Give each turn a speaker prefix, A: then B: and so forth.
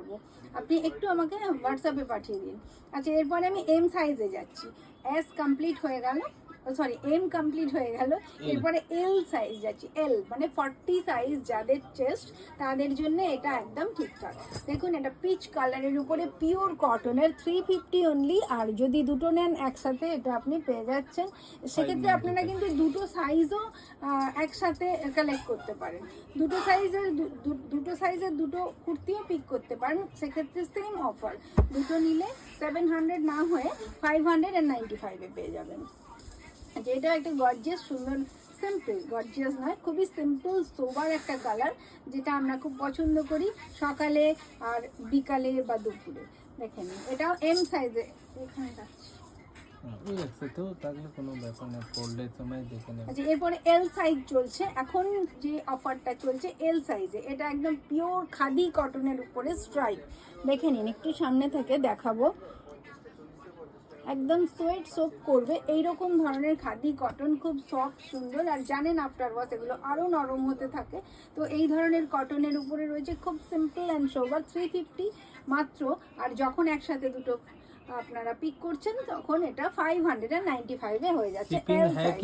A: পারবো। আপনি একটু আমাকে হোয়াটসঅ্যাপে পাঠিয়ে দিন। আচ্ছা, এরপরে আমি এম সাইজে যাচ্ছি। এস কমপ্লিট হয়ে গেল, সরি এম কমপ্লিট হয়ে গেল, এরপরে এল সাইজ যাচ্ছি। এল মানে 40 সাইজ যাদের চেস্ট তাদের জন্য এটা একদম ঠিকঠাক। দেখুন এটা পিচ কালারের উপরে পিওর কটনের 350 অনলি। আর যদি দুটো নেন একসাথে এটা আপনি পেয়ে যাচ্ছেন। সেক্ষেত্রে আপনারা কিন্তু দুটো সাইজও একসাথে কালেক্ট করতে পারেন। দুটো সাইজের দুটো কুর্তিও পিক করতে পারেন। সেক্ষেত্রে সেম অফার, দুটো নিলে 700 না হয়ে 595-এ পেয়ে যাবেন। যেটা একটা গর্জিয়াস সুন্দর, সিম্পল গর্জিয়াস নয়, খুবই সিম্পল সোবার একটা কালার, যেটা আমরা খুব পছন্দ করি সকালে আর বিকালে বা দুপুরে। দেখেন এটাও এম সাইজে, এখানে যাচ্ছে। আচ্ছা, এরপরে এল সাইজ চলছে এখন, যে অফারটা চলছে এল সাইজে, এটা একদম পিওর খাদি কটনের উপরে স্ট্রাইপ। দেখে নিন, একটু সামনে থেকে দেখাবো, একদম সোয়েট সোপ করবে এইরকম ধরনের খাদি কটন, খুব সফট সুন্দর। আর জানেন আফটার ওয়াশ এগুলো আরও নরম হতে থাকে। তো এই ধরনের কটনের উপরে রয়েছে খুব সিম্পল অ্যান্ড সোবার, 350 মাত্র। আর যখন একসাথে দুটো আপনারা পিক করছেন তখন এটা 595-এ হয়ে যাচ্ছে এল সাইজ।